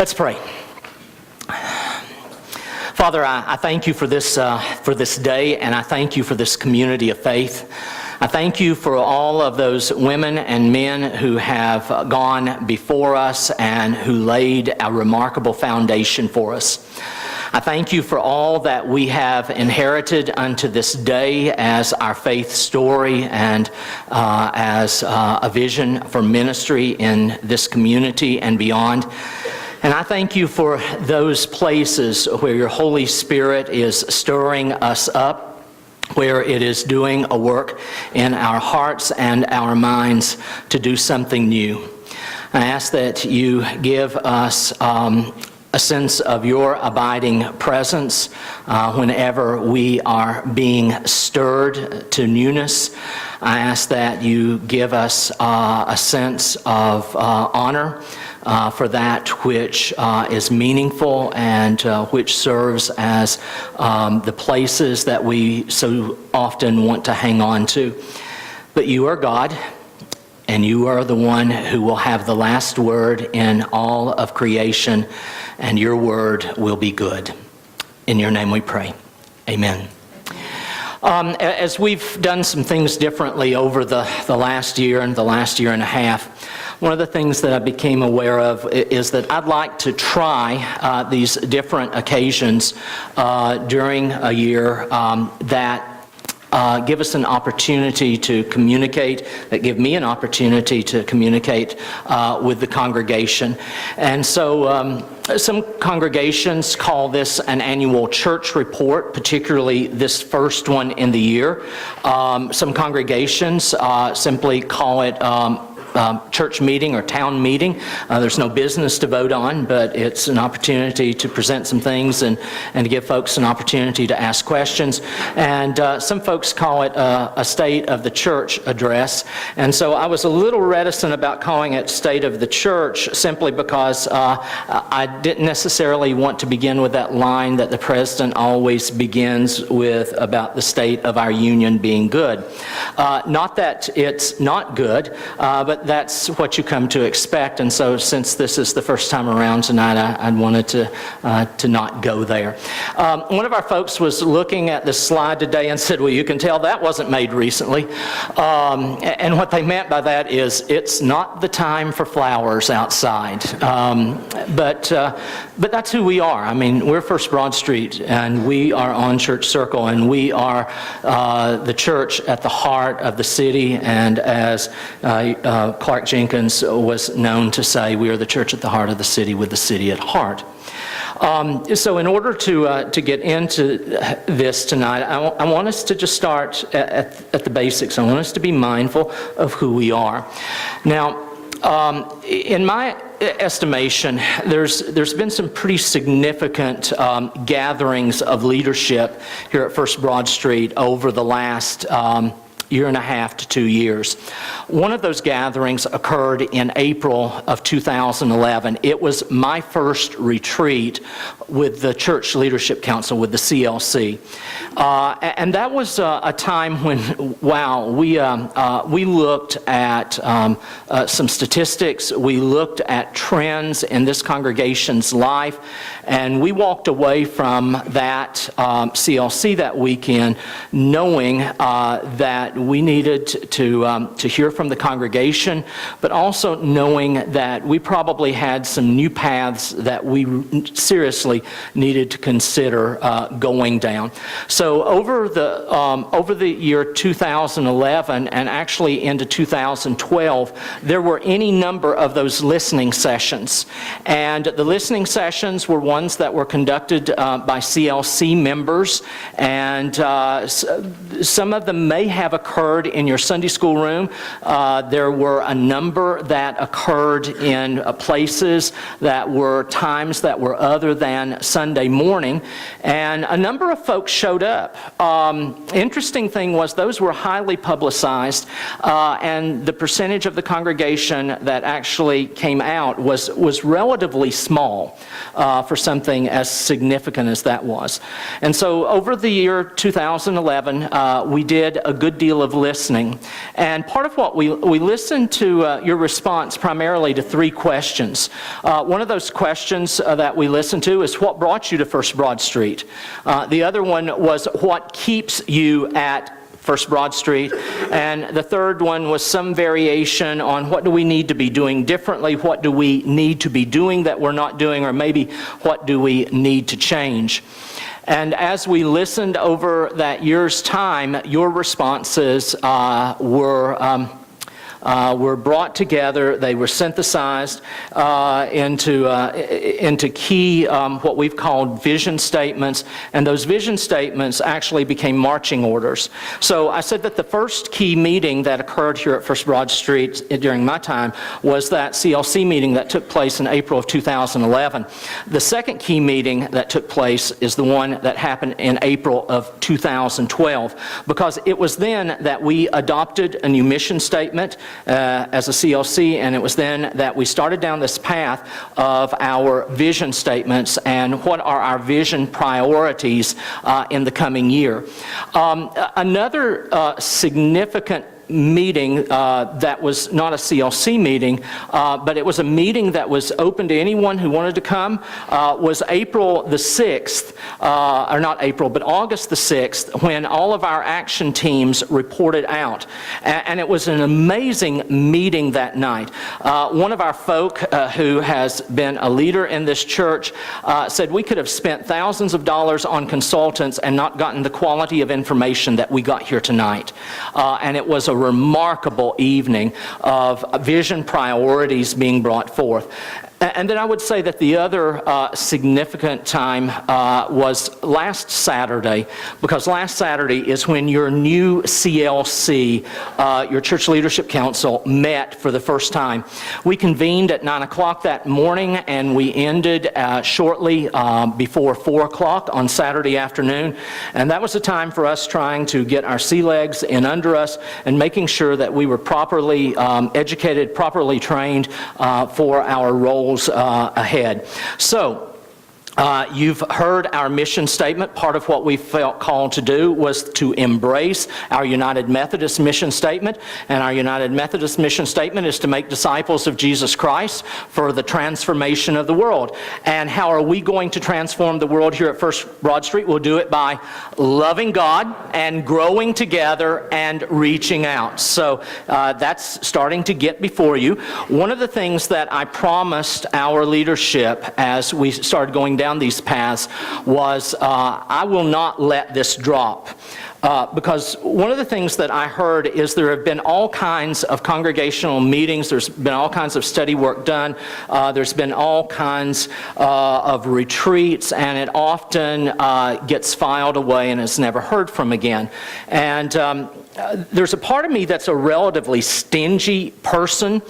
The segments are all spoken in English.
Let's pray. Father, I thank you for this day, and I thank you for this community of faith. I thank you for all of those women and men who have gone before us and who laid a remarkable foundation for us. I thank you for all that we have inherited unto this day as our faith story and as a vision for ministry in this community and beyond. And I thank you for those places where your Holy Spirit is stirring us up, where it is doing a work in our hearts and our minds to do something new. I ask that you give us a sense of your abiding presence whenever we are being stirred to newness. I ask that you give us a sense of honor for that which is meaningful and which serves as the places that we so often want to hang on to. But you are God, and you are the one who will have the last word in all of creation, and your word will be good. In your name we pray. Amen. As we've done some things differently over the last year and the last year and a half, one of the things that I became aware of is that I'd like to try these different occasions during a year that give us an opportunity to communicate, that give me an opportunity to communicate with the congregation. And so some congregations call this an annual church report, particularly this first one in the year. Some congregations simply call it church meeting or town meeting. There's no business to vote on, but it's an opportunity to present some things and to give folks an opportunity to ask questions. And some folks call it a State of the Church address. And so I was a little reticent about calling it State of the Church simply because I didn't necessarily want to begin with that line that the president always begins with about the state of our union being good. Not that it's not good, but that's what you come to expect. And so since this is the first time around tonight, I wanted to not go there. One of our folks was looking at this slide today and said, well, you can tell that wasn't made recently. And what they meant by that is it's not the time for flowers outside. But that's who we are. I mean, we're First Broad Street, and we are on Church Circle, and we are the church at the heart of the city. And as Clark Jenkins was known to say, we are the church at the heart of the city with the city at heart. So in order to get into this tonight, I want us to just start at the basics. I want us to be mindful of who we are. Now, in my estimation, there's been some pretty significant gatherings of leadership here at First Broad Street over the last year and a half to 2 years. One of those gatherings occurred in April of 2011. It was my first retreat with the Church Leadership Council, with the CLC. And that was a time when, wow, we looked at some statistics, we looked at trends in this congregation's life, and we walked away from that CLC that weekend knowing that we needed to hear from the congregation, but also knowing that we probably had some new paths that we seriously needed to consider going down. So over the year 2011 and actually into 2012, there were any number of those listening sessions. And the listening sessions were ones that were conducted by CLC members, and some of them may have occurred in your Sunday school room. There were a number that occurred in places that were times that were other than Sunday morning, and a number of folks showed up. Interesting thing was those were highly publicized, and the percentage of the congregation that actually came out was relatively small for something as significant as that was. And so over the year 2011, we did a good deal deal of listening. And part of what we listened to your response primarily to three questions. One of those questions that we listened to is, what brought you to First Broad Street? The other one was, what keeps you at First Broad Street? And the third one was some variation on, what do we need to be doing differently? What do we need to be doing that we're not doing? Or maybe, what do we need to change? And as we listened over that year's time, your responses were brought together. They were synthesized into key, what we've called vision statements, and those vision statements actually became marching orders. So I said that the first key meeting that occurred here at First Broad Street during my time was that CLC meeting that took place in April of 2011. The second key meeting that took place is the one that happened in April of 2012, because it was then that we adopted a new mission statement as a CLC, and it was then that we started down this path of our vision statements and what are our vision priorities in the coming year. Another significant meeting that was not a CLC meeting, but it was a meeting that was open to anyone who wanted to come, was April the 6th, or not April, but August the 6th, when all of our action teams reported out. And it was an amazing meeting that night. One of our folk who has been a leader in this church said we could have spent thousands of dollars on consultants and not gotten the quality of information that we got here tonight. And it was a remarkable evening of vision priorities being brought forth. And then I would say that the other significant time was last Saturday, because last Saturday is when your new CLC, your Church Leadership Council, met for the first time. We convened at 9 o'clock that morning, and we ended shortly before 4 o'clock on Saturday afternoon. And that was a time for us trying to get our sea legs in under us and making sure that we were properly educated, properly trained for our roles ahead. So, you've heard our mission statement. Part of what we felt called to do was to embrace our United Methodist mission statement. And our United Methodist mission statement is to make disciples of Jesus Christ for the transformation of the world. And how are we going to transform the world here at First Broad Street? We'll do it by loving God and growing together and reaching out. So that's starting to get before you. One of the things that I promised our leadership as we started going down these paths was I will not let this drop. Because one of the things that I heard is there have been all kinds of congregational meetings, there's been all kinds of study work done, there's been all kinds of retreats, and it often gets filed away and is never heard from again. And there's a part of me that's a relatively stingy person,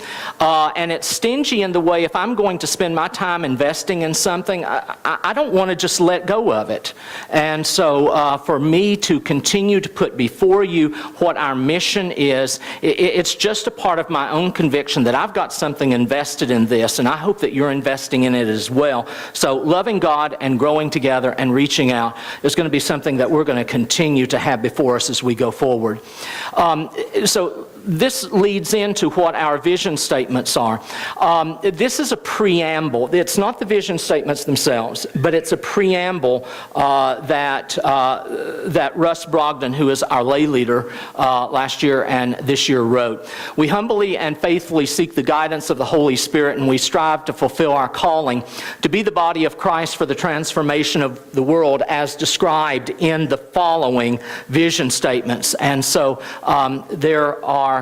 and it's stingy in the way if I'm going to spend my time investing in something, I don't want to just let go of it. And so for me to continue to put before you what our mission is, it's just a part of my own conviction that I've got something invested in this, and I hope that you're investing in it as well. So loving God and growing together and reaching out is going to be something that we're going to continue to have before us as we go forward. So this leads into what our vision statements are. This is a preamble. It's not the vision statements themselves, but it's a preamble that Russ Brogdon, who is our lay leader last year and this year, wrote. We humbly and faithfully seek the guidance of the Holy Spirit, and we strive to fulfill our calling to be the body of Christ for the transformation of the world as described in the following vision statements. And so there are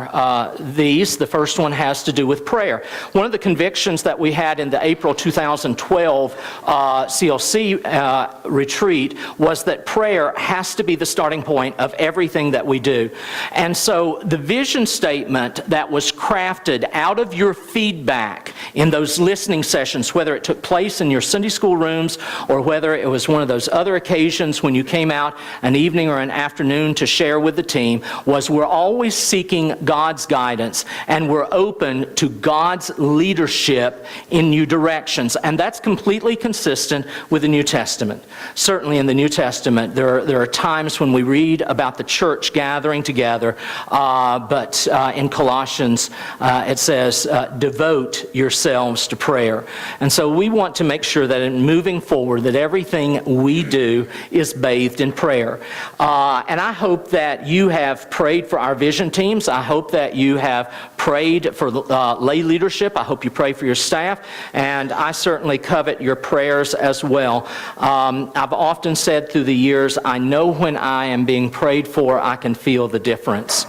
these. The first one has to do with prayer. One of the convictions that we had in the April 2012 CLC retreat was that prayer has to be the starting point of everything that we do. And so the vision statement that was crafted out of your feedback in those listening sessions, whether it took place in your Sunday school rooms or whether it was one of those other occasions when you came out an evening or an afternoon to share with the team, was we're always seeking God's guidance, and we're open to God's leadership in new directions. And that's completely consistent with the New Testament. Certainly in the New Testament, there are times when we read about the church gathering together, but in Colossians it says, devote yourselves to prayer. And so we want to make sure that in moving forward, that everything we do is bathed in prayer. And I hope that you have prayed for our vision teams. I hope that you have prayed for lay leadership. I hope you pray for your staff. And I certainly covet your prayers as well. I've often said through the years, I know when I am being prayed for, I can feel the difference.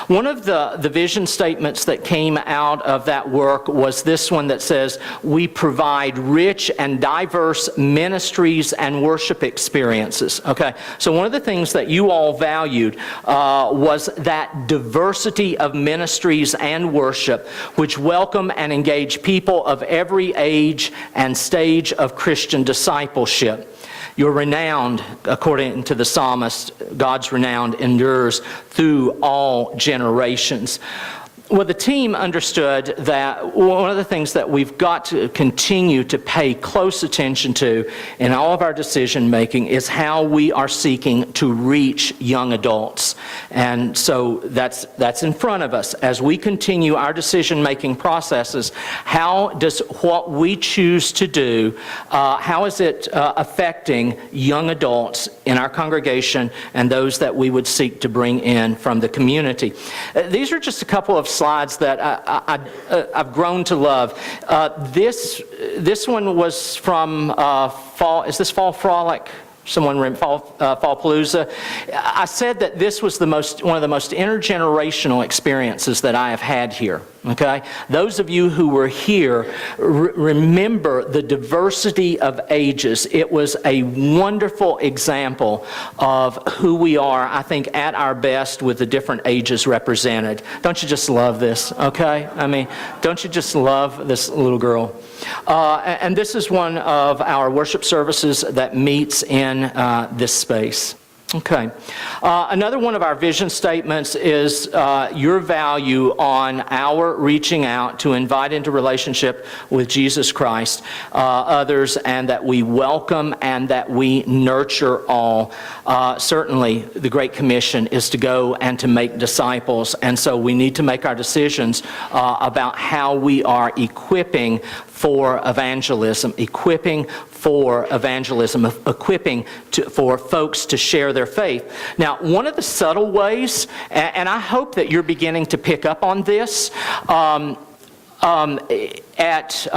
One of the vision statements that came out of that work was this one that says, we provide rich and diverse ministries and worship experiences. Okay, so one of the things that you all valued was that diversity of ministries and worship, which welcome and engage people of every age and stage of Christian discipleship. You're renowned, according to the psalmist, God's renown endures through all generations. Well, the team understood that one of the things that we've got to continue to pay close attention to in all of our decision making is how we are seeking to reach young adults. And so that's in front of us. As we continue our decision making processes, how does what we choose to do, how is it affecting young adults in our congregation and those that we would seek to bring in from the community? These are just a couple of slides that I've grown to love. This one was from Fall. Is this Fall Frolic? Someone ran Fallpalooza. I said that this was one of the most intergenerational experiences that I have had here. Okay, those of you who were here remember the diversity of ages. It was a wonderful example of who we are, I think, at our best with the different ages represented. Don't you just love this? Okay, I mean, don't you just love this little girl? And this is one of our worship services that meets in this space. Okay. Another one of our vision statements is your value on our reaching out to invite into relationship with Jesus Christ others, and that we welcome and that we nurture all. Certainly, the Great Commission is to go and to make disciples, and so we need to make our decisions about how we are equipping for evangelism, equipping for folks to share their faith. Now, one of the subtle ways, and I hope that you're beginning to pick up on this, at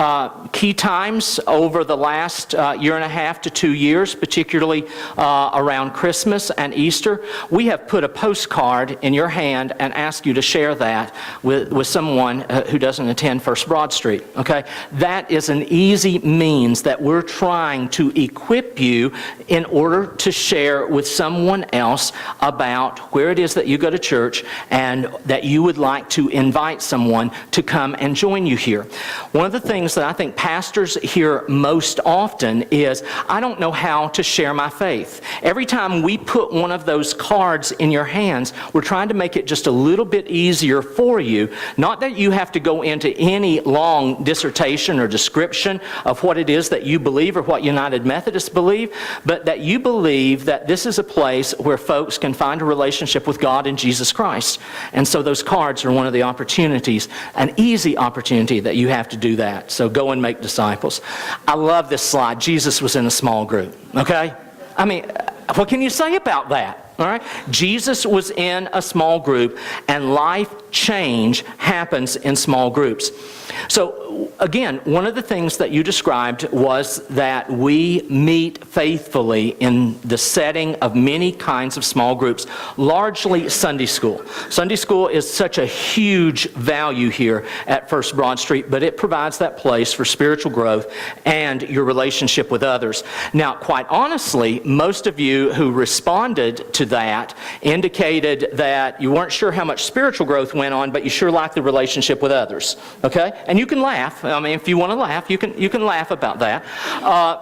key times over the last year and a half to 2 years, particularly around Christmas and Easter, we have put a postcard in your hand and asked you to share that with someone who doesn't attend First Broad Street. Okay, that is an easy means that we're trying to equip you in order to share with someone else about where it is that you go to church and that you would like to invite someone to come and join you here. One of the things that I think pastors hear most often is, I don't know how to share my faith. Every time we put one of those cards in your hands, we're trying to make it just a little bit easier for you. Not that you have to go into any long dissertation or description of what it is that you believe or what United Methodists believe, but that you believe that this is a place where folks can find a relationship with God and Jesus Christ. And so those cards are one of the opportunities, an easy opportunity that you have to do that. So go and make disciples. I love this slide. Jesus was in a small group. Okay? I mean, what can you say about that? All right? Jesus was in a small group, and life change happens in small groups. So again, one of the things that you described was that we meet faithfully in the setting of many kinds of small groups, largely Sunday school. Sunday school is such a huge value here at First Broad Street, but it provides that place for spiritual growth and your relationship with others. Now, quite honestly, most of you who responded to to that indicated that you weren't sure how much spiritual growth went on, but you sure liked the relationship with others. Okay? And you can laugh. I mean, if you want to laugh, you can laugh about that.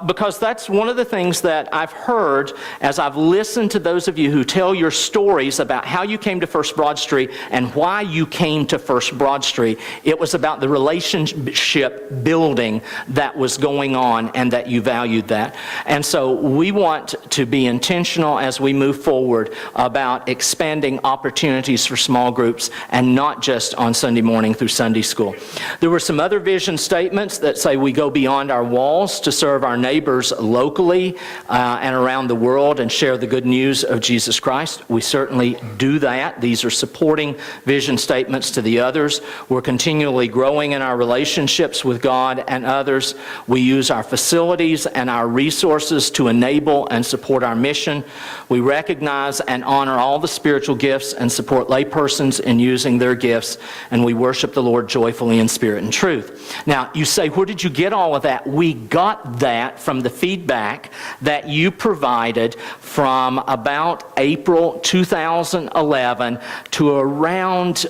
Because that's one of the things that I've heard as I've listened to those of you who tell your stories about how you came to First Broad Street and why you came to First Broad Street. It was about the relationship building that was going on and that you valued that. And so we want to be intentional as we move forward about expanding opportunities for small groups and not just on Sunday morning through Sunday school. There were some other vision statements that say we go beyond our walls to serve our neighbors locally and around the world and share the good news of Jesus Christ. We certainly do that. These are supporting vision statements to the others. We're continually growing in our relationships with God and others. We use our facilities and our resources to enable and support our mission. We recognize and honor all the spiritual gifts and support laypersons in using their gifts, and we worship the Lord joyfully in spirit and truth. Now, you say, where did you get all of that? We got that from the feedback that you provided from about April 2011 to around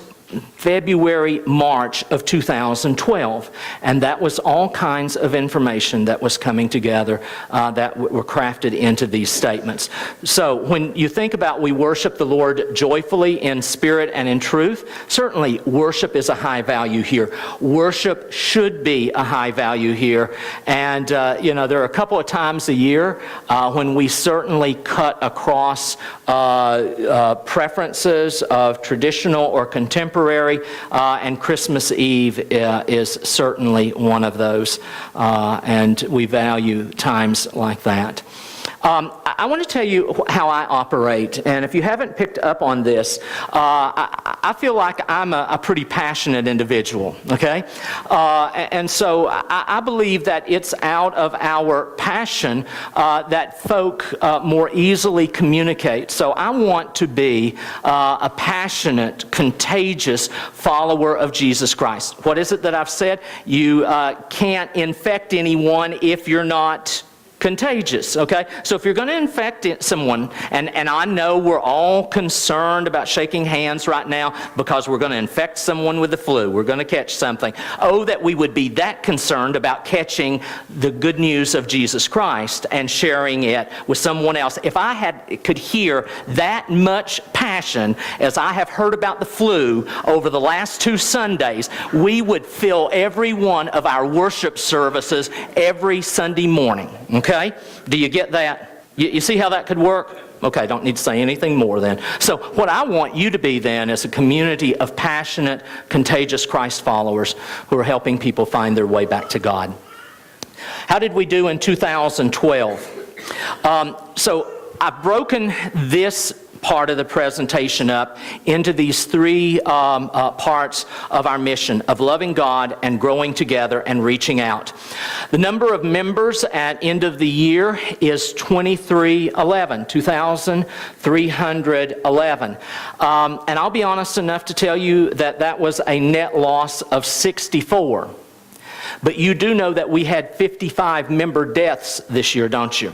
February, March of 2012. And that was all kinds of information that was coming together that were crafted into these statements. So when you think about we worship the Lord joyfully in spirit and in truth, certainly worship is a high value here. Worship should be a high value here. And, there are a couple of times a year when we certainly cut across preferences of traditional or contemporary, and Christmas Eve is certainly one of those, and we value times like that. I want to tell you how I operate, and if you haven't picked up on this, I feel like I'm a pretty passionate individual, okay? And so I believe that it's out of our passion that folk more easily communicate. So I want to be a passionate, contagious follower of Jesus Christ. What is it that I've said? You can't infect anyone if you're not contagious, okay? So if you're going to infect someone, and I know we're all concerned about shaking hands right now because we're going to infect someone with the flu. We're going to catch something. Oh, that we would be that concerned about catching the good news of Jesus Christ and sharing it with someone else. If I could hear that much passion as I have heard about the flu over the last 2 Sundays, we would fill every one of our worship services every Sunday morning, okay? Do you get that? You see how that could work? Okay, don't need to say anything more then. So what I want you to be then is a community of passionate, contagious Christ followers who are helping people find their way back to God. How did we do in 2012? So I've broken this part of the presentation up into these 3 parts of our mission of loving God and growing together and reaching out. The number of members at end of the year is 2,311. And I'll be honest enough to tell you that that was a net loss of 64. But you do know that we had 55 member deaths this year, don't you?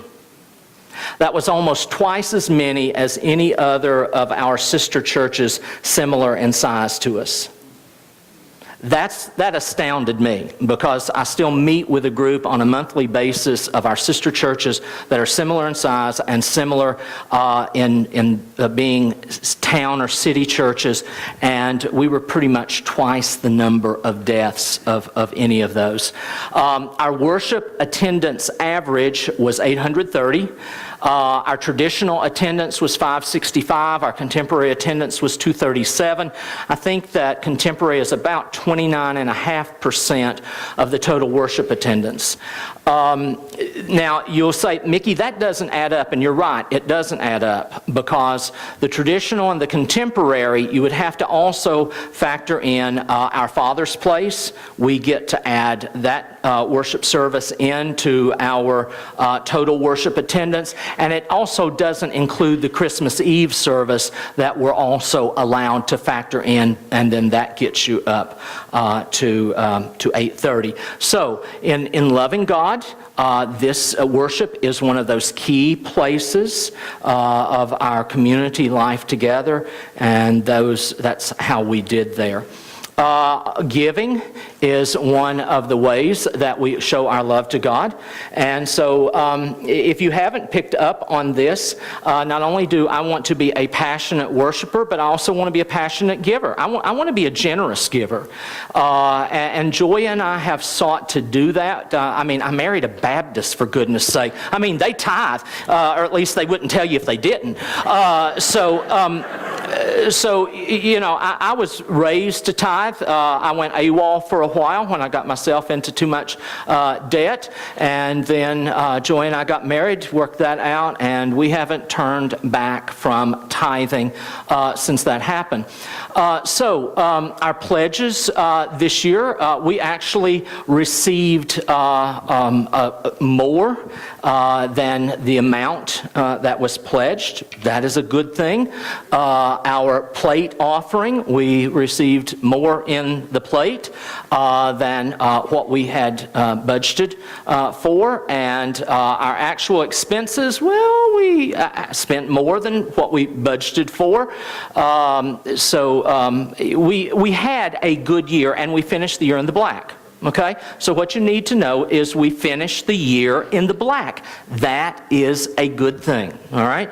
That was almost twice as many as any other of our sister churches similar in size to us. That astounded me because I still meet with a group on a monthly basis of our sister churches that are similar in size and similar in being town or city churches, and we were pretty much twice the number of deaths of any of those. Our worship attendance average was 830. Our traditional attendance was 565. Our contemporary attendance was 237. I think that contemporary is about 29.5% of the total worship attendance. Now, you'll say, Mickey, that doesn't add up, and you're right, it doesn't add up, because the traditional and the contemporary, you would have to also factor in our Father's Place. We get to add that worship service into our total worship attendance, and it also doesn't include the Christmas Eve service that we're also allowed to factor in, and then that gets you up to 8:30. So in loving God, this worship is one of those key places of our community life together, and that's how we did there. Giving is one of the ways that we show our love to God. And so if you haven't picked up on this, not only do I want to be a passionate worshiper, but I also want to be a passionate giver. I want to be a generous giver. And Joy and I have sought to do that. I married a Baptist, for goodness sake. They tithe, or at least they wouldn't tell you if they didn't. So I was raised to tithe. I went AWOL for a while when I got myself into too much debt, and then Joy and I got married, worked that out, and we haven't turned back from tithing since that happened. So our pledges this year, we actually received more than the amount that was pledged. That is a good thing. Our plate offering, we received more in the plate than what we had budgeted for, and our actual expenses, well, we spent more than what we budgeted for. We had a good year, and we finished the year in the black. Okay? So what you need to know is we finished the year in the black. That is a good thing. All right?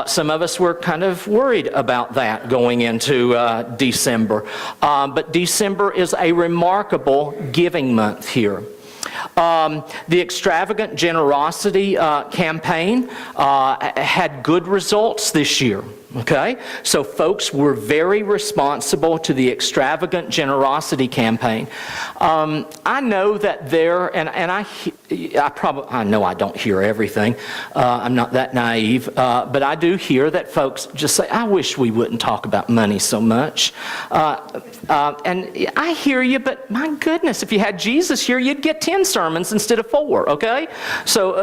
Some of us were kind of worried about that going into December. But December is a remarkable giving month here. The extravagant generosity campaign had good results this year. Okay? So folks were very responsible to the extravagant generosity campaign. I know that there, and I know I don't hear everything. I'm not that naive. But I do hear that folks just say, I wish we wouldn't talk about money so much. And I hear you, but my goodness, if you had Jesus here, you'd get 10 sermons instead of 4, okay? So,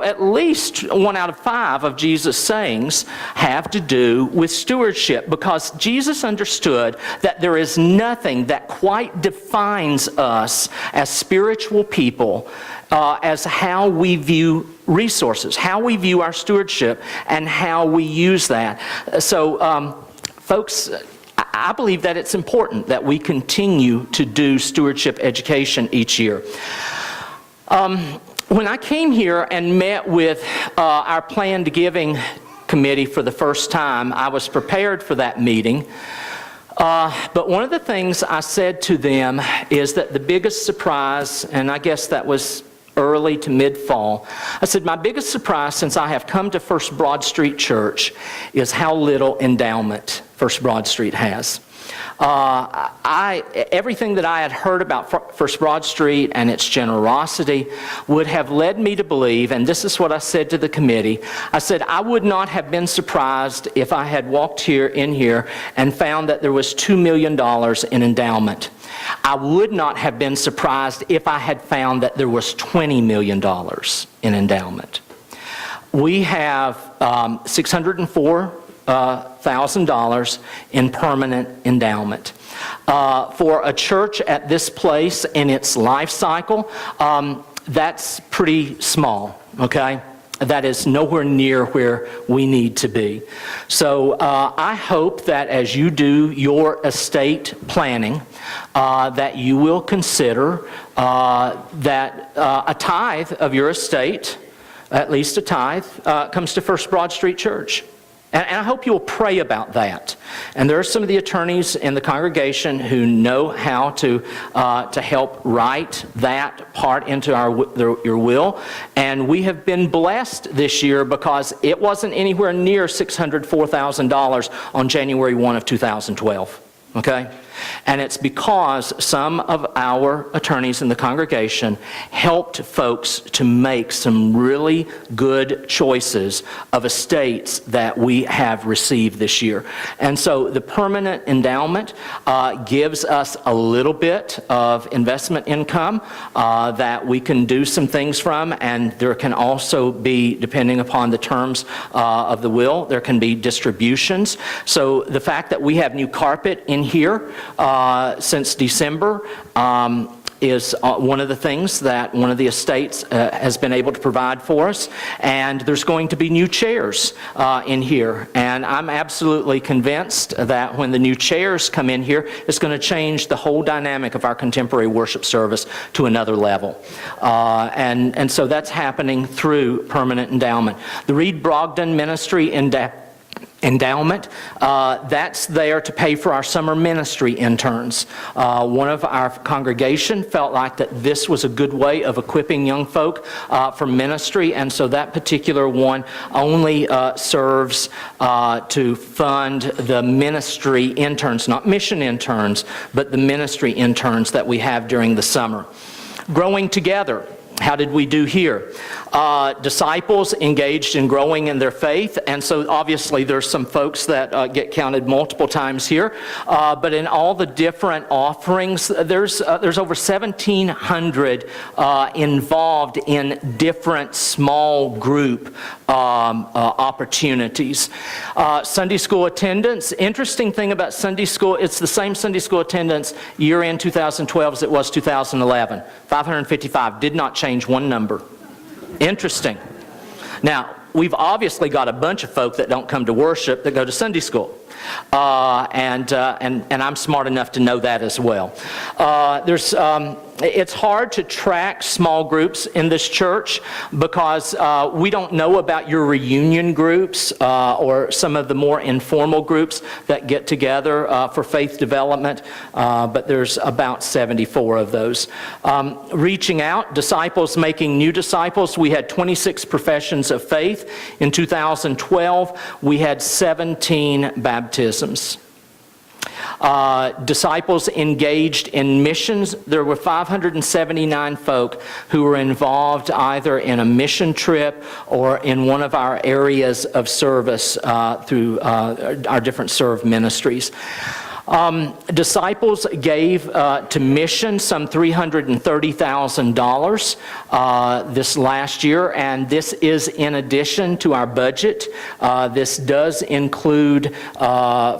at least 1 out of 5 of Jesus' sayings have to do with stewardship, because Jesus understood that there is nothing that quite defines us as spiritual people as how we view resources, how we view our stewardship, and how we use that. So, folks, I believe that it's important that we continue to do stewardship education each year. When I came here and met with our planned giving committee for the first time, I was prepared for that meeting. But one of the things I said to them is that the biggest surprise, and I guess that was early to mid-fall, I said, my biggest surprise since I have come to First Broad Street Church is how little endowment First Broad Street has. Everything that I had heard about First Broad Street and its generosity would have led me to believe, and this is what I said to the committee, I said, I would not have been surprised if I had walked in here and found that there was $2 million in endowment. I would not have been surprised if I had found that there was $20 million in endowment. We have $604,000 in permanent endowment. For a church at this place in its life cycle, that's pretty small, okay? That is nowhere near where we need to be. So I hope that as you do your estate planning, that you will consider that a tithe of your estate, at least a tithe, comes to First Broad Street Church. And I hope you'll pray about that. And there are some of the attorneys in the congregation who know how to help write that part into your will. And we have been blessed this year because it wasn't anywhere near $604,000 on January 1 of 2012. Okay? And it's because some of our attorneys in the congregation helped folks to make some really good choices of estates that we have received this year. And so the permanent endowment gives us a little bit of investment income that we can do some things from, and there can also be, depending upon the terms of the will, there can be distributions. So the fact that we have new carpet in here since December is one of the things that one of the estates has been able to provide for us. And there's going to be new chairs in here. And I'm absolutely convinced that when the new chairs come in here, it's going to change the whole dynamic of our contemporary worship service to another level. And so that's happening through permanent endowment. The Reed Brogdon Ministry endowment, that's there to pay for our summer ministry interns. One of our congregation felt like that this was a good way of equipping young folk for ministry, and so that particular one only serves to fund the ministry interns, not mission interns, but the ministry interns that we have during the summer. Growing together. How did we do here? Disciples engaged in growing in their faith, and so obviously there's some folks that get counted multiple times here, but in all the different offerings, there's over 1,700 involved in different small group opportunities. Sunday school attendance, interesting thing about Sunday school, it's the same Sunday school attendance year in 2012 as it was 2011. 555, did not change one number. Interesting. Now, we've obviously got a bunch of folk that don't come to worship that go to Sunday school. And I'm smart enough to know that as well. It's hard to track small groups in this church because we don't know about your reunion groups or some of the more informal groups that get together for faith development, but there's about 74 of those. Reaching out, disciples making new disciples. We had 26 professions of faith. In 2012, we had 17 baptisms. Disciples engaged in missions. There were 579 folk who were involved either in a mission trip or in one of our areas of service through our different serve ministries. Disciples gave to mission some $330,000 this last year, and this is in addition to our budget. This does include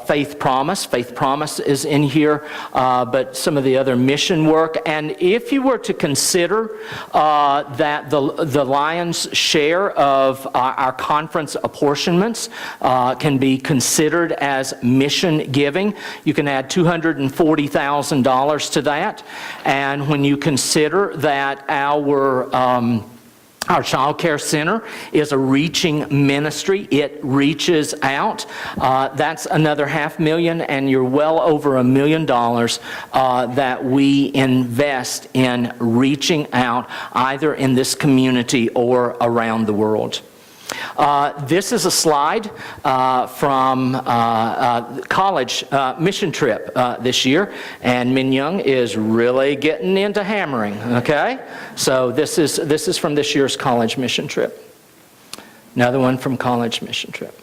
Faith Promise. Faith Promise is in here, but some of the other mission work. And if you were to consider that the lion's share of our conference apportionments can be considered as mission giving, you can add $240,000 to that. And when you consider that our child care center is a reaching ministry, it reaches out, that's another $500,000, and you're well over $1 million that we invest in reaching out either in this community or around the world. This is a slide from college mission trip this year, and Min Young is really getting into hammering, okay? So this is from this year's college mission trip. Another one from college mission trip.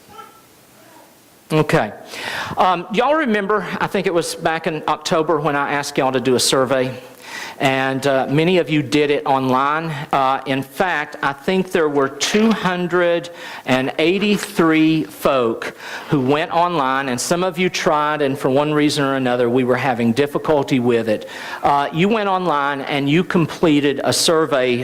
Okay. Y'all remember, I think it was back in October when I asked y'all to do a survey? And many of you did it online. In fact, I think there were 283 folk who went online, and some of you tried, and for one reason or another, we were having difficulty with it. You went online and you completed a survey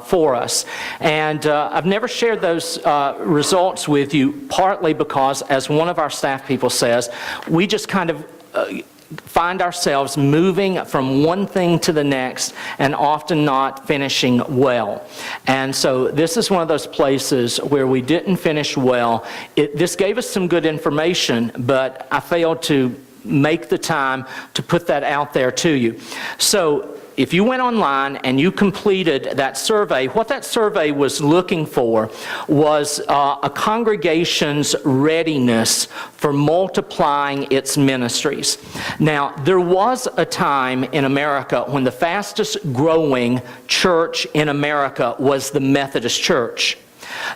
for us. And I've never shared those results with you, partly because, as one of our staff people says, we just kind of find ourselves moving from one thing to the next and often not finishing well. And so this is one of those places where we didn't finish well. This gave us some good information, but I failed to make the time to put that out there to you. So if you went online and you completed that survey, what that survey was looking for was a congregation's readiness for multiplying its ministries. Now, there was a time in America when the fastest growing church in America was the Methodist Church.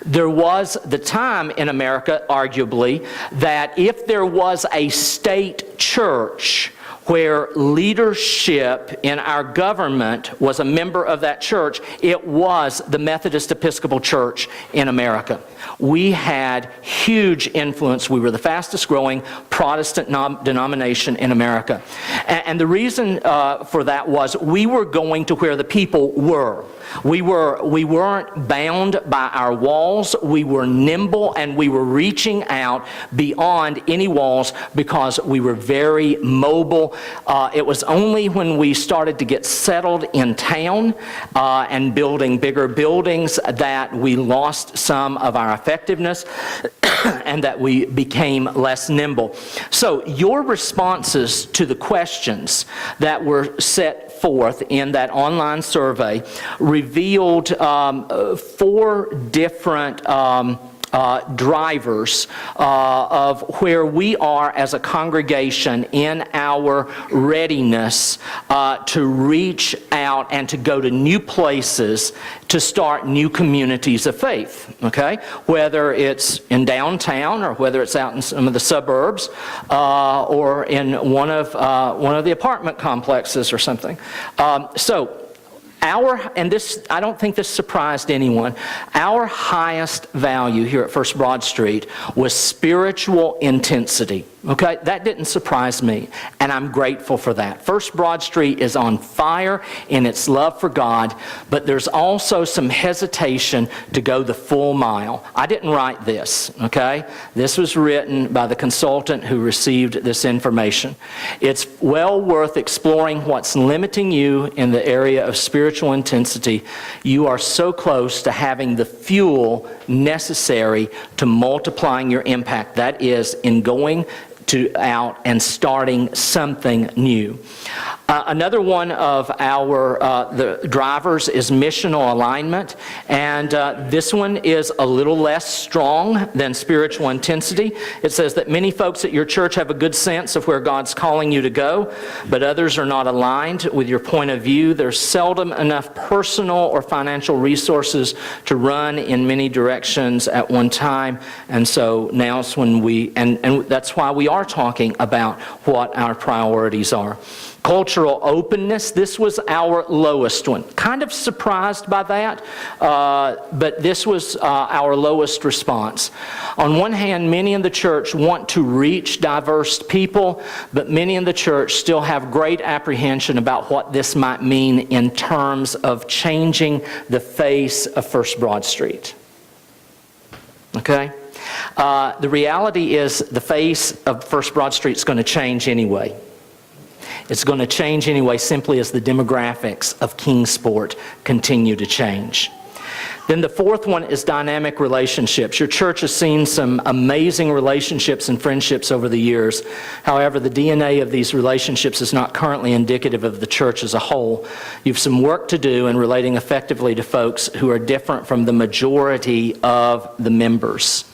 There was the time in America, arguably, that if there was a state church where leadership in our government was a member of that church, it was the Methodist Episcopal Church in America. We had huge influence. We were the fastest growing Protestant denomination in America. And the reason for that was we were going to where the people were. We weren't bound by our walls. We were nimble, and we were reaching out beyond any walls because we were very mobile. It was only when we started to get settled in town and building bigger buildings that we lost some of our effectiveness and that we became less nimble. So your responses to the questions that were set forth in that online survey revealed 4 different drivers of where we are as a congregation in our readiness to reach out and to go to new places to start new communities of faith, okay? Whether it's in downtown or whether it's out in some of the suburbs or in one of the apartment complexes or something. And this, I don't think this surprised anyone, our highest value here at First Broad Street was spiritual intensity. Okay, that didn't surprise me, and I'm grateful for that. First Broad Street is on fire in its love for God, but there's also some hesitation to go the full mile. I didn't write this, okay? This was written by the consultant who received this information. It's well worth exploring what's limiting you in the area of spiritual intensity. You are so close to having the fuel necessary to multiplying your impact. That is, in going out and starting something new. Another one of our the drivers is missional alignment, and this one is a little less strong than spiritual intensity. It says that many folks at your church have a good sense of where God's calling you to go, but others are not aligned with your point of view. There's seldom enough personal or financial resources to run in many directions at one time, and so now's when and that's why we are talking about what our priorities are. Cultural openness, this was our lowest one. Kind of surprised by that, but this was our lowest response. On one hand, many in the church want to reach diverse people, but many in the church still have great apprehension about what this might mean in terms of changing the face of First Broad Street. Okay? The reality is the face of First Broad Street is going to change anyway. It's going to change anyway simply as the demographics of Kingsport continue to change. Then the fourth one is dynamic relationships. Your church has seen some amazing relationships and friendships over the years. However, the DNA of these relationships is not currently indicative of the church as a whole. You have some work to do in relating effectively to folks who are different from the majority of the members.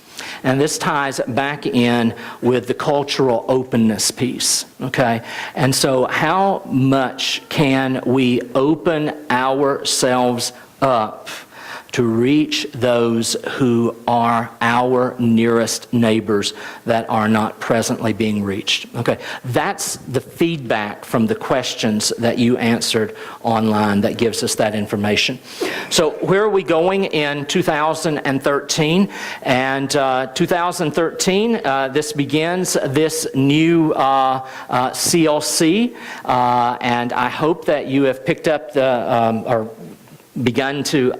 And this ties back in with the cultural openness piece, okay? And so how much can we open ourselves up to reach those who are our nearest neighbors that are not presently being reached? Okay, that's the feedback from the questions that you answered online that gives us that information. So where are we going in 2013? And 2013, this begins this new CLC, and I hope that you have picked up or begun to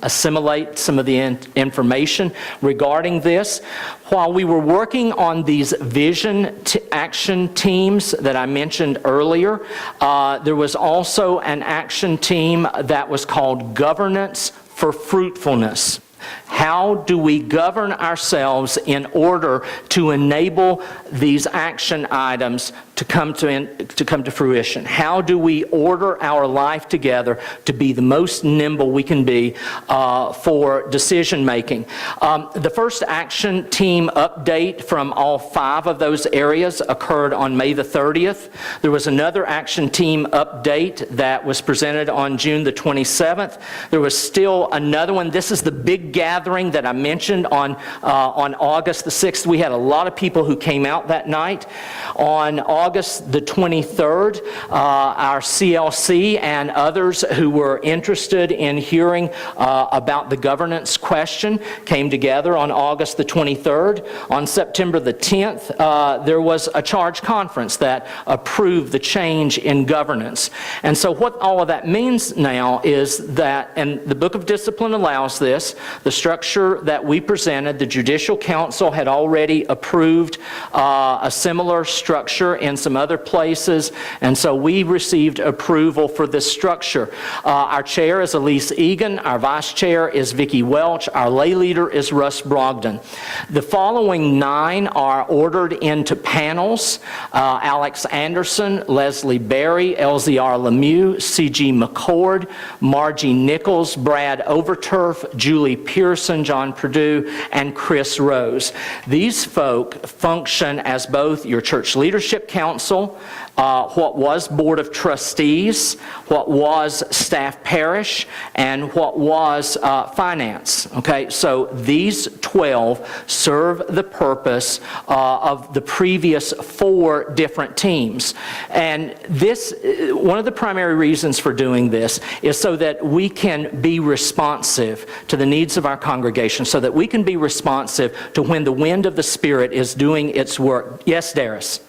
assimilate some of the information regarding this. While we were working on these vision action teams that I mentioned earlier, there was also an action team that was called Governance for Fruitfulness. How do we govern ourselves in order to enable these action items to come to fruition? How do we order our life together to be the most nimble we can be for decision making? The first action team update from all 5 of those areas occurred on May the 30th. There was another action team update that was presented on June the 27th. There was still another one. This is the big gathering that I mentioned on August the 6th. We had a lot of people who came out that night. On August the 23rd, our CLC and others who were interested in hearing about the governance question came together on August the 23rd. On September the 10th, there was a charge conference that approved the change in governance. And so what all of that means now is that, and the Book of Discipline allows this, the structure that we presented, the Judicial Council had already approved a similar structure in some other places, and so we received approval for this structure. Our chair is Elise Egan, our vice chair is Vicki Welch, our lay leader is Russ Brogdon. The following 9 are ordered into panels: Alex Anderson, Leslie Berry, LZR Lemieux, C.G. McCord, Margie Nichols, Brad Overturf, Julie Pearson, John Perdue, and Chris Rose. These folk function as both your church leadership council, what was Board of Trustees, what was Staff Parish, and what was Finance. Okay, so these 12 serve the purpose of the previous 4 different teams. And this, one of the primary reasons for doing this is so that we can be responsive to the needs of our congregation, so that we can be responsive to when the wind of the Spirit is doing its work. Yes, Darius?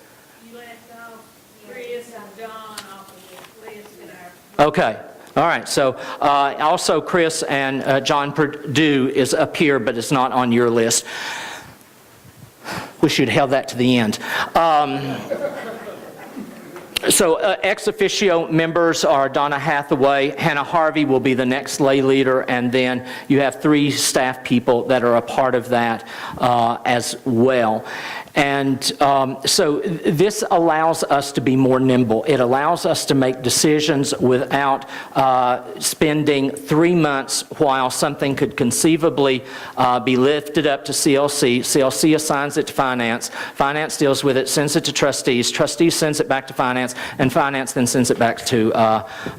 Okay. All right. So also Chris and John Perdue is up here, but it's not on your list. Wish you'd held that to the end. So ex officio members are Donna Hathaway, Hannah Harvey will be the next lay leader, and then you have 3 staff people that are a part of that as well. And so this allows us to be more nimble. It allows us to make decisions without spending 3 months while something could conceivably be lifted up to CLC. CLC assigns it to Finance. Finance deals with it, sends it to Trustees. Trustees sends it back to Finance, and Finance then sends it back to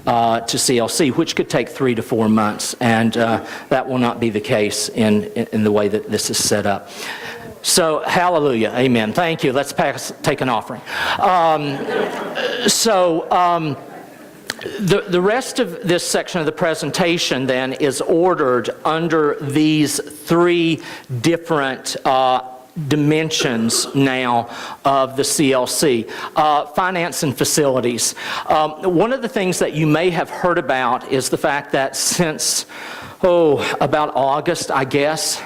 CLC, which could take 3 to 4 months. And that will not be the case in the way that this is set up. So, hallelujah, amen. Thank you. Let's take an offering. The rest of this section of the presentation then is ordered under these 3 different dimensions now of the CLC. Finance and facilities. One of the things that you may have heard about is the fact that since about August, I guess,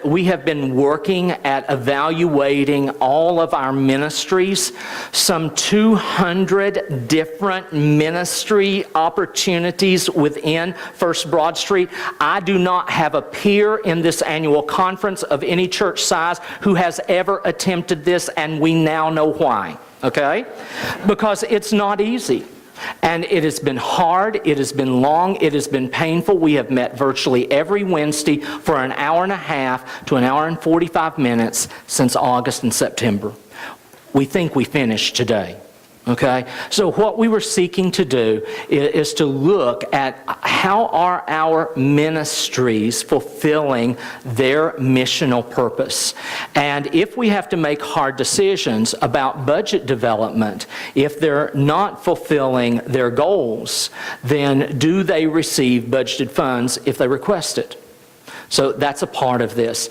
we have been working at evaluating all of our ministries, some 200 different ministry opportunities within First Broad Street. I do not have a peer in this annual conference of any church size who has ever attempted this, and we now know why, okay? Because it's not easy. And it has been hard, it has been long, it has been painful. We have met virtually every Wednesday for an hour and a half to an hour and 45 minutes since August and September. We think we finished today. Okay? So what we were seeking to do is to look at how are our ministries fulfilling their missional purpose. And if we have to make hard decisions about budget development, if they're not fulfilling their goals, then do they receive budgeted funds if they request it? So that's a part of this.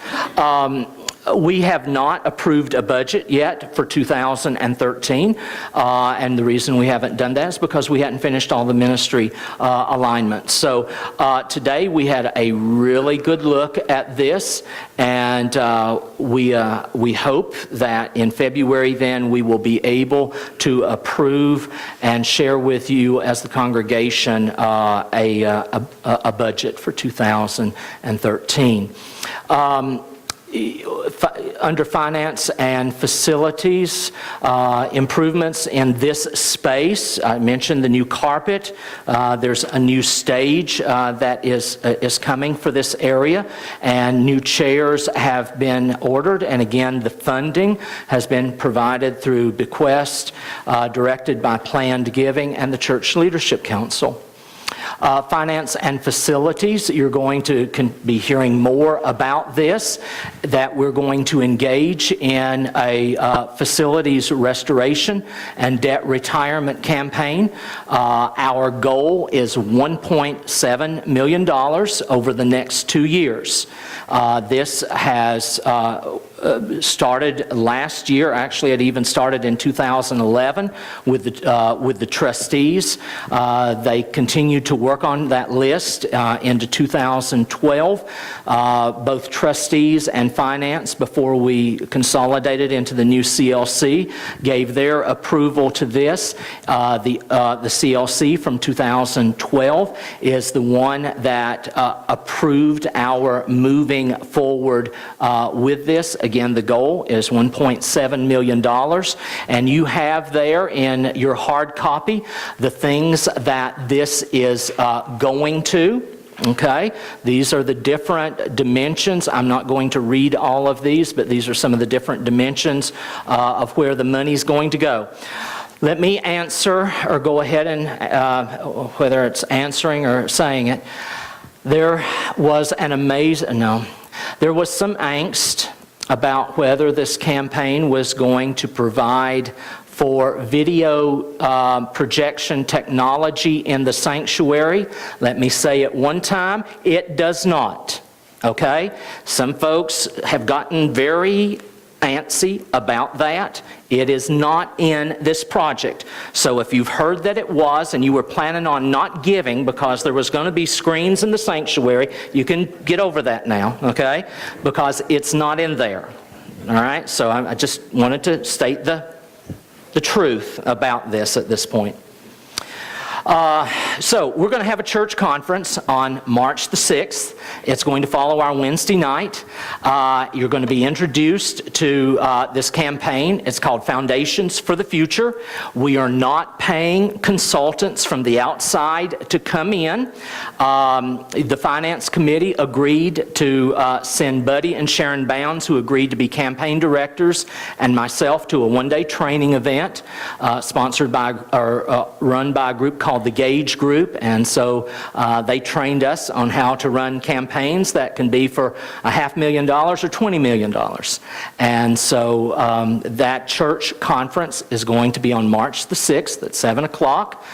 We have not approved a budget yet for 2013, and the reason we haven't done that is because we hadn't finished all the ministry alignments. So today we had a really good look at this, and we hope that in February then we will be able to approve and share with you as the congregation a budget for 2013. under finance and facilities, improvements in this space. I mentioned the new carpet. There's a new stage that is coming for this area, and new chairs have been ordered. And again, the funding has been provided through bequest, directed by planned giving and the Church Leadership Council. Finance and facilities, you're going to be hearing more about this, that we're going to engage in a facilities restoration and debt retirement campaign. Our goal is $1.7 million over the next 2 years. This has started last year. Actually, it even started in 2011 with the trustees. They continued to work on that list into 2012. Both trustees and finance, before we consolidated into the new CLC, gave their approval to this. The CLC from 2012 is the one that approved our moving forward with this. Again, the goal is $1.7 million, and you have there in your hard copy the things that this is going to. Okay, these are the different dimensions. I'm not going to read all of these, but these are some of the different dimensions of where the money's going to go. Let me answer, or go ahead and, whether it's answering or saying it, there was some angst about whether this campaign was going to provide for video projection technology in the sanctuary. Let me say it one time, it does not. Okay? Some folks have gotten very antsy about that. It is not in this project. So if you've heard that it was and you were planning on not giving because there was going to be screens in the sanctuary, you can get over that now, okay? Because it's not in there. All right? So I just wanted to state the truth about this at this point. So we're going to have a church conference on March the 6th. It's going to follow our Wednesday night. You're going to be introduced to this campaign. It's called Foundations for the Future. We are not paying consultants from the outside to come in. The Finance Committee agreed to send Buddy and Sharon Bounds, who agreed to be campaign directors, and myself to a one-day training event sponsored by or run by a group called the Gauge Group, and so they trained us on how to run campaigns that can be for $500,000 or $20 million. And so that church conference is going to be on March the 6th at 7 o'clock.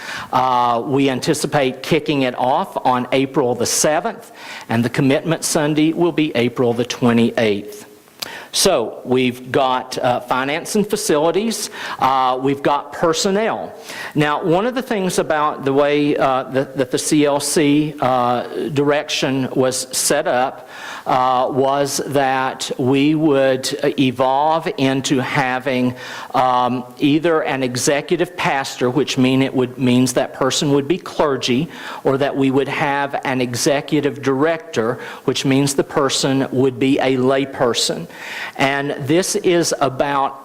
We anticipate kicking it off on April the 7th, and the Commitment Sunday will be April the 28th. So we've got finance and facilities. We've got personnel. Now, one of the things about the way that the CLC direction was set up was that we would evolve into having either an executive pastor, which means that person would be clergy, or that we would have an executive director, which means the person would be a layperson. And this is about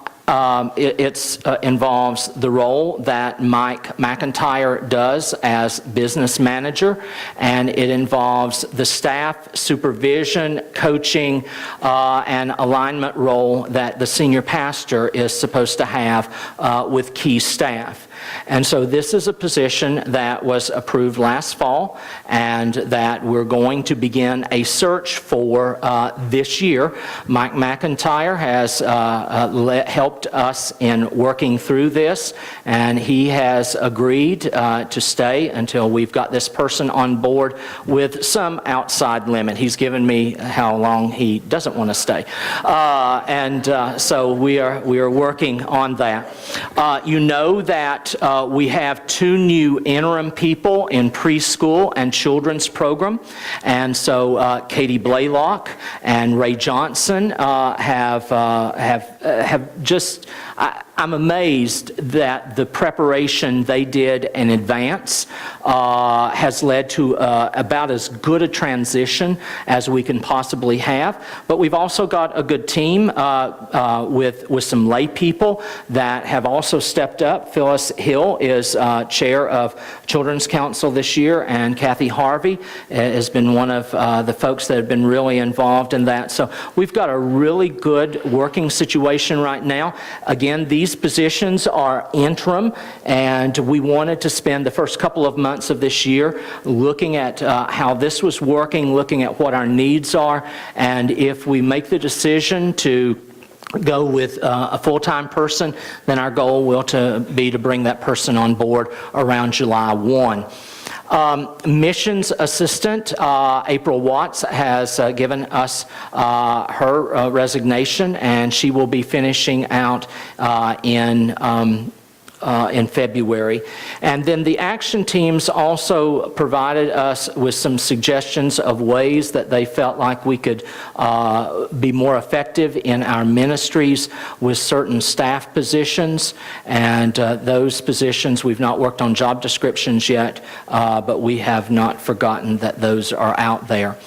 it involves the role that Mike McIntyre does as business manager, and it involves the staff supervision, coaching, and alignment role that the senior pastor is supposed to have with key staff. And so this is a position that was approved last fall and that we're going to begin a search for this year. Mike McIntyre has helped us in working through this, and he has agreed to stay until we've got this person on board with some outside limit. He's given me how long he doesn't want to stay. So we are working on that. You know that we have 2 new interim people in preschool and children's program, and so Katie Blaylock and Ray Johnson have just. I'm amazed that the preparation they did in advance has led to about as good a transition as we can possibly have. But we've also got a good team with some lay people that have also stepped up. Phyllis Hill is chair of Children's Council this year, and Kathy Harvey has been one of the folks that have been really involved in that. So we've got a really good working situation right now. Again, these positions are interim, and we wanted to spend the first couple of months of this year looking at how this was working, looking at what our needs are, and if we make the decision to go with a full-time person, then our goal will be to bring that person on board around July 1. Missions assistant, April Watts, has given us her resignation, and she will be finishing out in February. And then the action teams also provided us with some suggestions of ways that they felt like we could be more effective in our ministries with certain staff positions. And those positions, we've not worked on job descriptions yet, but we have not forgotten that those are out there.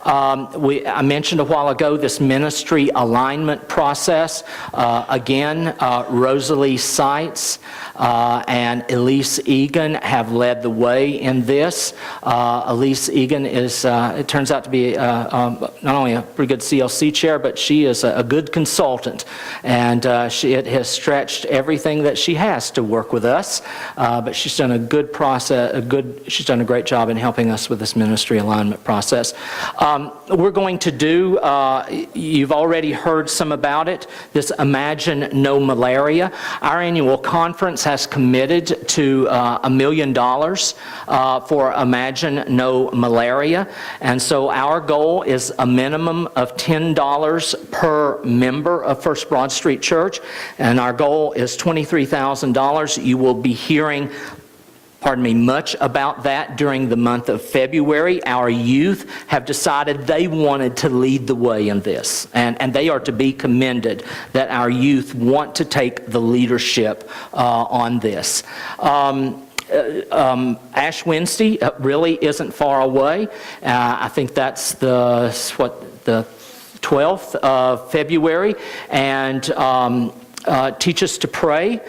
I mentioned a while ago this ministry alignment process. Again, Rosalie Seitz and Elise Egan have led the way in this. Elise Egan is, it turns out to be not only a pretty good CLC chair, but she is a good consultant. And it has stretched everything that she has to work with us. But she's done a good process, she's done a great job in helping us with this ministry alignment process. We're going to do, you've already heard some about it, this Imagine No Malaria. Our annual conference has committed to $1 million for Imagine No Malaria. And so our goal is a minimum of $10 per member of First Broad Street Church. And our goal is $23,000. You will be hearing much about that during the month of February. Our youth have decided they wanted to lead the way in this, and they are to be commended that our youth want to take the leadership on this. Ash Wednesday really isn't far away. I think that's the 12th of February, and Teach Us to Pray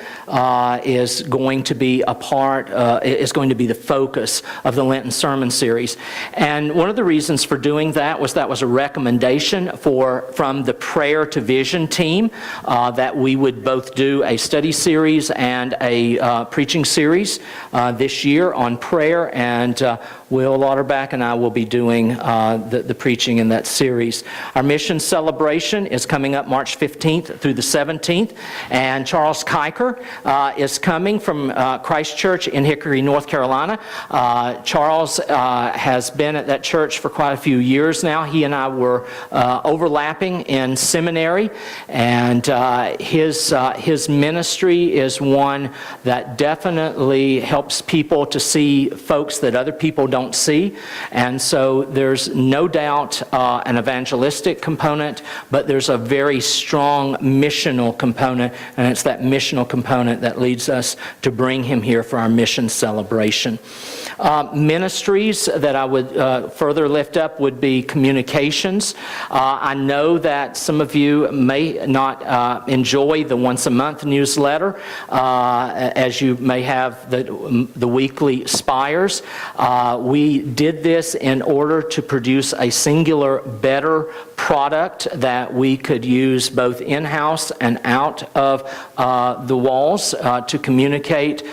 is going to be is going to be the focus of the Lenten Sermon Series. And one of the reasons for doing that was a recommendation from the Prayer to Vision team that we would both do a study series and a preaching series this year on prayer, and Will Lauterbach and I will be doing the preaching in that series. Our mission celebration is coming up March 15th through the 17th, and Charles Kiker is coming from Christ Church in Hickory, North Carolina. Charles has been at that church for quite a few years now. He and I were overlapping in seminary, and his ministry is one that definitely helps people to see folks that other people don't see. And so there's no doubt an evangelistic component, but there's a very strong missional component, and it's that missional component that leads us to bring him here for our mission celebration. Ministries that I would further lift up would be communications. I know that some of you may not enjoy the once-a-month newsletter, as you may have the weekly spires. We did this in order to produce a singular, better product that we could use both in-house and out of the walls to communicate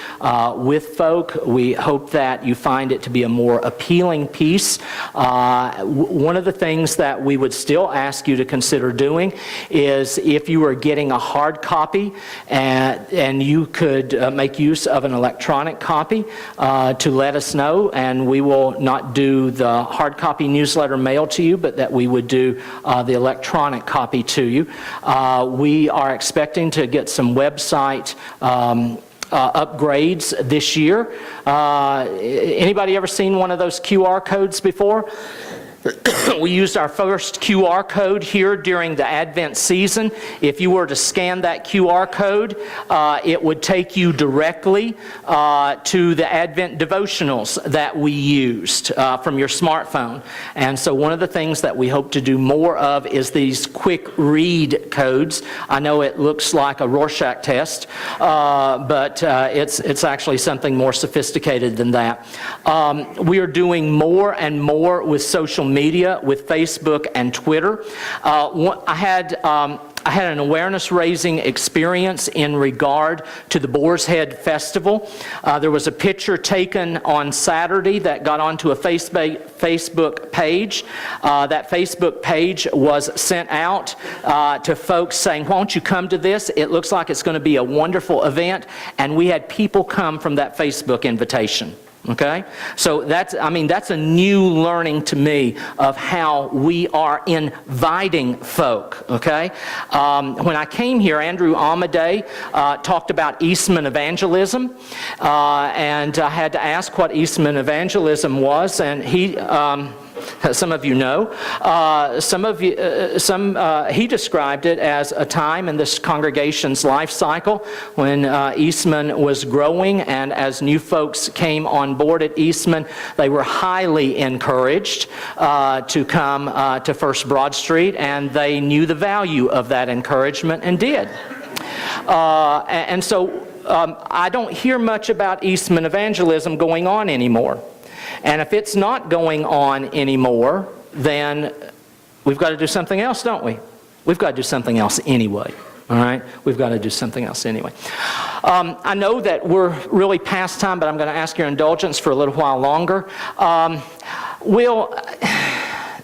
with folk. We hope that you find it to be a more appealing piece. One of the things that we would still ask you to consider doing is, if you are getting a hard copy and you could make use of an electronic copy, to let us know, and we will not do the hard copy newsletter mail to you, but that we would do the electronic copy to you. We are expecting to get some website upgrades this year. Anybody ever seen one of those QR codes before? We used our first QR code here during the Advent season. If you were to scan that QR code, it would take you directly to the Advent devotionals that we used from your smartphone. And so one of the things that we hope to do more of is these quick read codes. I know it looks like a Rorschach test, but it's actually something more sophisticated than that. We are doing more and more with social media, with Facebook and Twitter. I had an awareness-raising experience in regard to the Boar's Head Festival. There was a picture taken on Saturday that got onto a Facebook page. That Facebook page was sent out to folks saying, why don't you come to this? It looks like it's going to be a wonderful event. And we had people come from that Facebook invitation. Okay? So that's a new learning to me of how we are inviting folk. Okay? When I came here, Andrew Amadei talked about Eastman evangelism, and I had to ask what Eastman evangelism was, and he... some of you know. He described it as a time in this congregation's life cycle when Eastman was growing, and as new folks came on board at Eastman, they were highly encouraged to come to First Broad Street, and they knew the value of that encouragement and did. And so I don't hear much about Eastman evangelism going on anymore. And if it's not going on anymore, then we've got to do something else, don't we? We've got to do something else anyway. All right? We've got to do something else anyway. I know that we're really past time, but I'm going to ask your indulgence for a little while longer.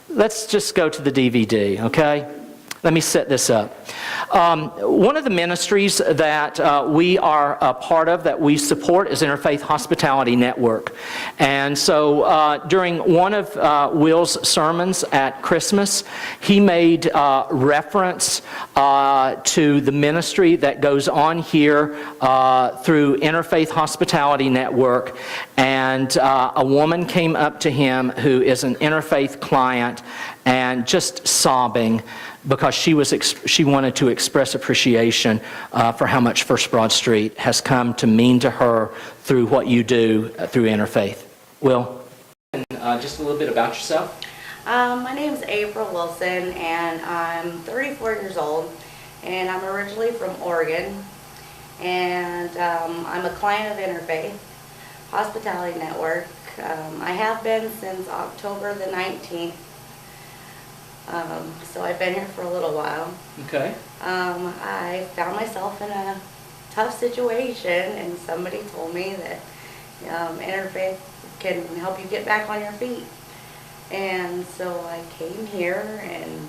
Let's just go to the DVD, okay? Let me set this up. One of the ministries that we are a part of, that we support, is Interfaith Hospitality Network. And so during one of Will's sermons at Christmas, he made reference to the ministry that goes on here through Interfaith Hospitality Network. And a woman came up to him who is an interfaith client and just sobbing, because she wanted to express appreciation for how much First Broad Street has come to mean to her through what you do through Interfaith. Will, just a little bit about yourself. My name is April Wilson, and I'm 34 years old, and I'm originally from Oregon, and I'm a client of Interfaith Hospitality Network. I have been since October the 19th. So I've been here for a little while. Okay. I found myself in a tough situation, and somebody told me that Interfaith can help you get back on your feet. And so I came here, and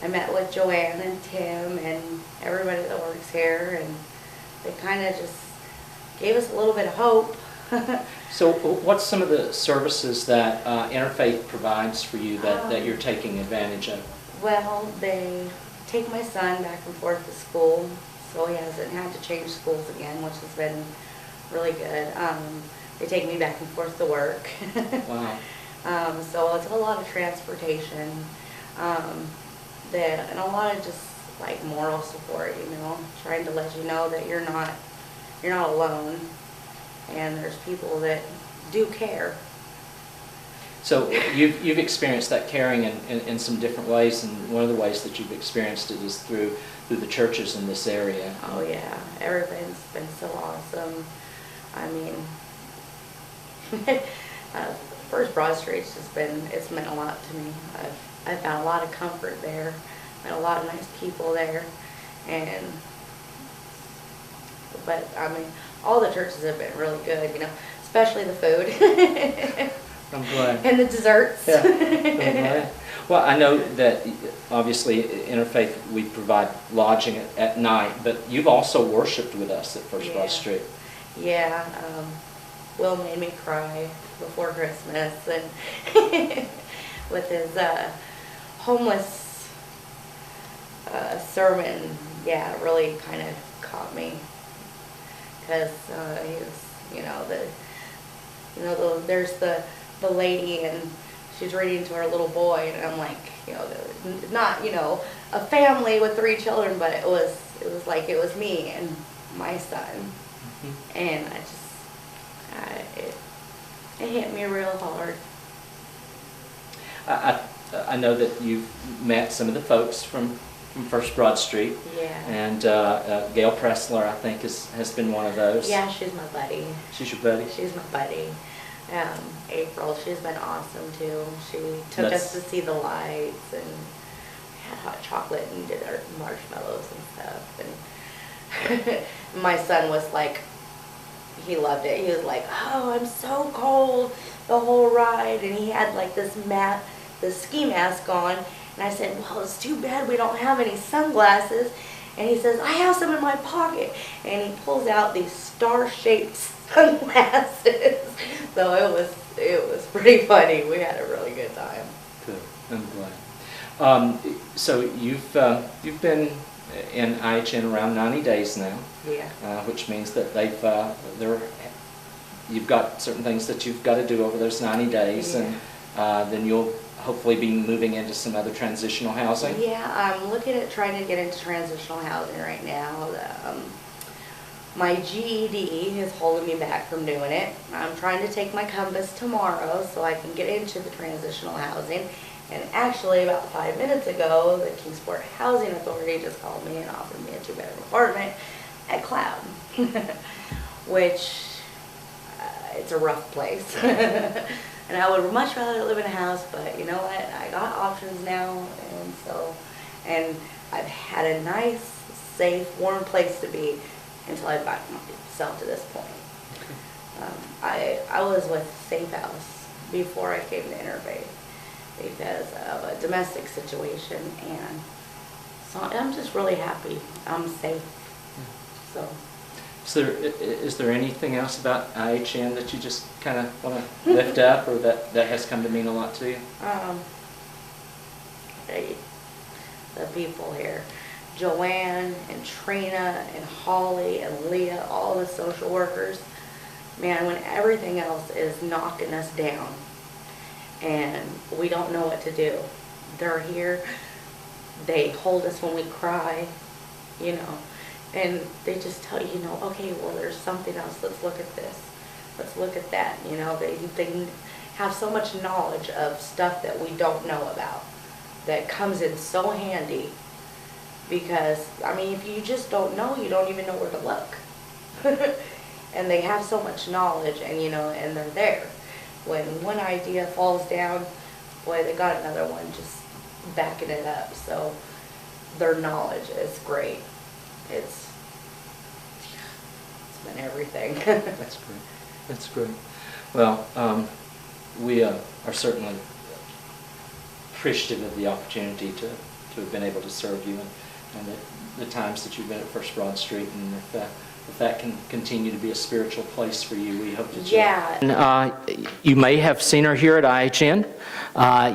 I met with Joanne and Tim and everybody that works here, and they kind of just gave us a little bit of hope. So what's some of the services that Interfaith provides for you that you're taking advantage of? Well, they take my son back and forth to school, so he hasn't had to change schools again, which has been really good. They take me back and forth to work. Wow. So it's a lot of transportation, and a lot of just like moral support, trying to let you know that you're not alone. And there's people that do care. So you've experienced that caring in some different ways, and one of the ways that you've experienced it is through the churches in this area. Oh yeah, everything's been so awesome. I mean, First Broad Street's it's meant a lot to me. I've found a lot of comfort there, met a lot of nice people there, but I mean, all the churches have been really good, especially the food. I'm glad. And the desserts. Yeah, I'm glad. Well, I know that obviously Interfaith, we provide lodging at night, but you've also worshiped with us at First Broad Street. Yeah, Will made me cry before Christmas, and with his homeless sermon, yeah, it really kind of caught me. Because he was, there's the lady, and she's reading to her little boy, and I'm like, not, a family with 3 children, but it was like it was me and my son. And it hit me real hard. I know that you've met some of the folks from First Broad Street. Yeah. And Gail Pressler, I think, has been one of those. Yeah, she's my buddy. She's your buddy? She's my buddy. April, she's been awesome too. She took us to see the lights, and had hot chocolate and did our marshmallows and stuff. And my son was like, he loved it. He was like, oh, I'm so cold the whole ride. And he had like this ski mask on. And I said, well, it's too bad we don't have any sunglasses. And he says, I have some in my pocket. And he pulls out these star-shaped sunglasses. So it was pretty funny. We had a really good time. Good. I'm glad. So you've been in IHN around 90 days now. Yeah. Which means that you've got certain things that you've got to do over those 90 days, yeah. And then you'll hopefully be moving into some other transitional housing. Yeah, I'm looking at trying to get into transitional housing right now. My GED is holding me back from doing it. I'm trying to take my Compass tomorrow so I can get into the transitional housing. And actually, about 5 minutes ago, the Kingsport Housing Authority just called me and offered me a 2-bedroom apartment at Cloud, which it's a rough place. And I would much rather live in a house, but you know what? I got options now, and I've had a nice, safe, warm place to be until I got myself to this point. I was with Safe House before I came to Interfaith because of a domestic situation, and so I'm just really happy I'm safe. So. Is there anything else about IHN that you just kind of want to lift up, or that has come to mean a lot to you? The people here, Joanne and Trina and Holly and Leah, all the social workers, man, when everything else is knocking us down and we don't know what to do, they're here. They hold us when we cry, and they just tell you, okay, well, there's something else. Let's look at this. Let's look at that. They have so much knowledge of stuff that we don't know about that comes in so handy, because, if you just don't know, you don't even know where to look. And they have so much knowledge, and, and they're there. When one idea falls down, boy, they got another one just backing it up. So their knowledge is great. It's been everything. That's great. That's great. Well, we are certainly appreciative of the opportunity to have been able to serve you, and the times that you've been at First Broad Street, and if that can continue to be a spiritual place for you, we hope that you may have seen her here at IHN.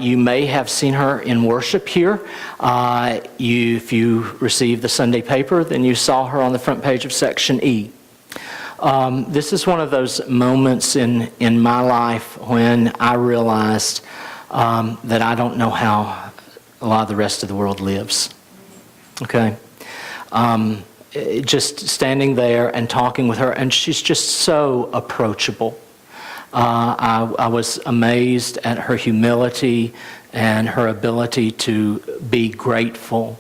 You may have seen her in worship here. If you received the Sunday paper, then you saw her on the front page of Section E. This is one of those moments in my life when I realized that I don't know how a lot of the rest of the world lives. Okay? Just standing there and talking with her, and she's just so approachable. I was amazed at her humility and her ability to be grateful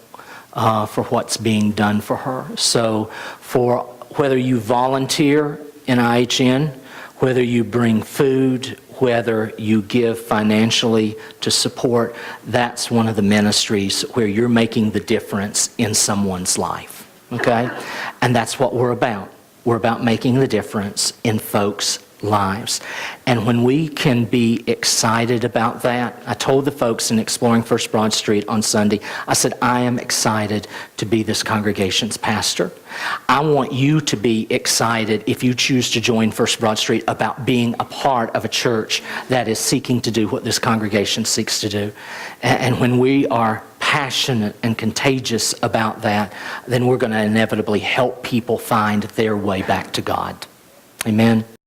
for what's being done for her. So for whether you volunteer in IHN, whether you bring food, whether you give financially to support, that's one of the ministries where you're making the difference in someone's life. Okay? And that's what we're about. We're about making the difference in folks' lives. And when we can be excited about that, I told the folks in Exploring First Broad Street on Sunday, I said, I am excited to be this congregation's pastor. I want you to be excited, if you choose to join First Broad Street, about being a part of a church that is seeking to do what this congregation seeks to do. And when we are passionate and contagious about that, then we're going to inevitably help people find their way back to God. Amen.